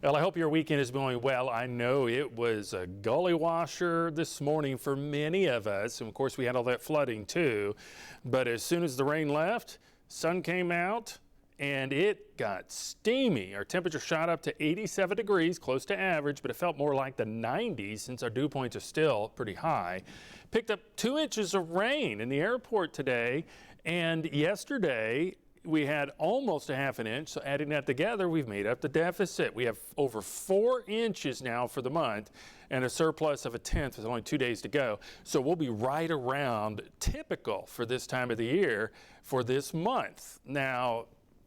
Well, I hope your weekend is going well. I know it was a gully washer this morning for many of us. And of course, we had all that flooding too. But as soon as the rain left, sun came out and it got steamy. Our temperature shot up to 87 degrees, close to average, but it felt more like the 90s since our dew points are still pretty high. Picked up 2 inches of rain in the airport today, and yesterday we had almost a ½ inch, so adding that together, we've made up the deficit. We have over 4 inches now for the month and a surplus of 1/10 with only 2 days to go. So we'll be right around typical for this time of the year for this month. Now,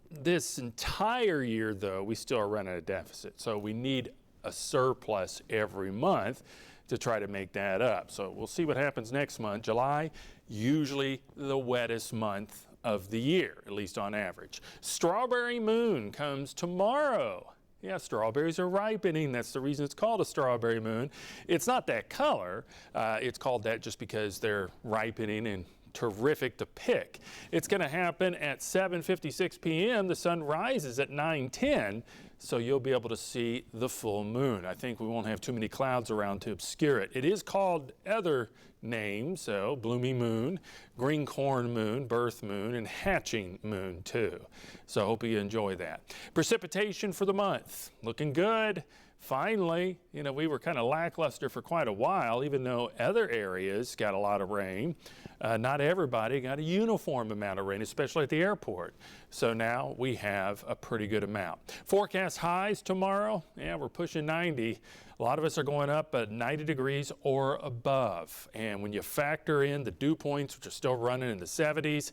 this entire year, though, we still are running a deficit. So we need a surplus every month to try to make that up. So we'll see what happens next month. July, usually the wettest month of the year, at least on average. Strawberry moon comes tomorrow. Yeah, strawberries are ripening. That's the reason it's called a strawberry moon. It's not that color. It's called that just because they're ripening and terrific to pick. It's going to happen at 7:56 p.m. The sun rises at 9:10, so you'll be able to see the full moon. I think we won't have too many clouds around to obscure it. It is called other names, so bloomy moon, green corn moon, birth moon, and hatching moon too. So I hope you enjoy that. Precipitation for the month, looking good. Finally, we were kind of lackluster for quite a while, even though other areas got a lot of rain. Not everybody got a uniform amount of rain, especially at the airport. So now we have a pretty good amount. Forecast highs tomorrow, yeah, we're pushing 90. A lot of us are going up at 90 degrees or above. And when you factor in the dew points, which are still running in the 70s,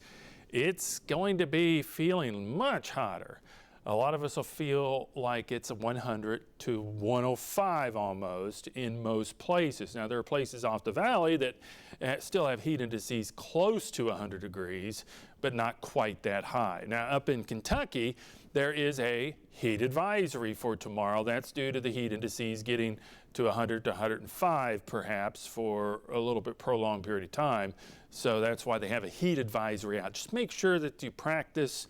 it's going to be feeling much hotter. A lot of us will feel like it's a 100 to 105 almost in most places. Now, there are places off the valley that still have heat indices close to 100 degrees, but not quite that high. Now, up in Kentucky, there is a heat advisory for tomorrow. That's due to the heat indices getting to 100 to 105 perhaps for a little bit prolonged period of time. So that's why they have a heat advisory out. Just make sure that you practice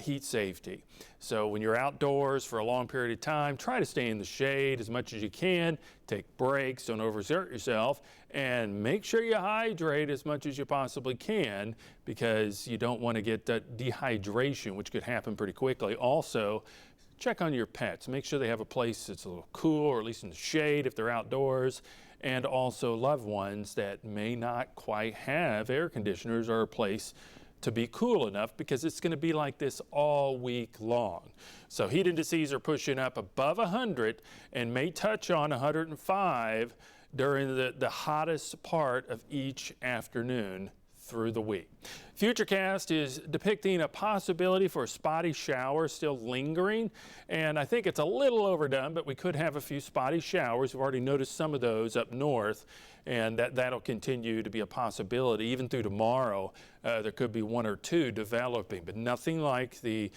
heat safety. So when you're outdoors for a long period of time, try to stay in the shade as much as you can. Take breaks, don't overexert yourself, and make sure you hydrate as much as you possibly can, because you don't want to get that dehydration, which could happen pretty quickly. Also, check on your pets. Make sure they have a place that's a little cool, or at least in the shade if they're outdoors. And also loved ones that may not quite have air conditioners or a place to be cool enough, because it's going to be like this all week long. So heat indices are pushing up above 100 and may touch on 105 during the hottest part of each afternoon through the week. Futurecast is depicting a possibility for a spotty shower still lingering, and I think it's a little overdone, but we could have a few spotty showers. We've already noticed some of those up north, and that'll continue to be a possibility. Even through tomorrow, there could be 1 or 2 developing, but nothing like the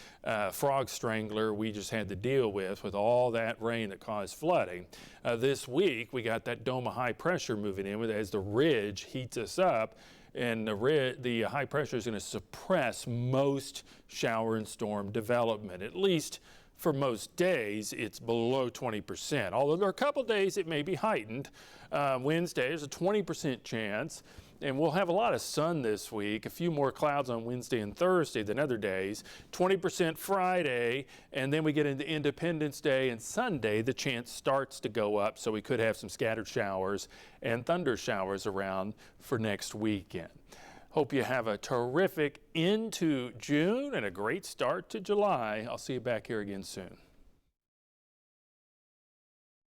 frog strangler we just had to deal with all that rain that caused flooding. This week, we got that dome of high pressure moving in as the ridge heats us up, and the high pressure is going to suppress most shower and storm development. At least for most days, it's below 20%. Although there are a couple days it may be heightened. Wednesday, there's a 20% chance. And we'll have a lot of sun this week, a few more clouds on Wednesday and Thursday than other days, 20% Friday, and then we get into Independence Day and Sunday, the chance starts to go up, so we could have some scattered showers and thunder showers around for next weekend. Hope you have a terrific end to June and a great start to July. I'll see you back here again soon.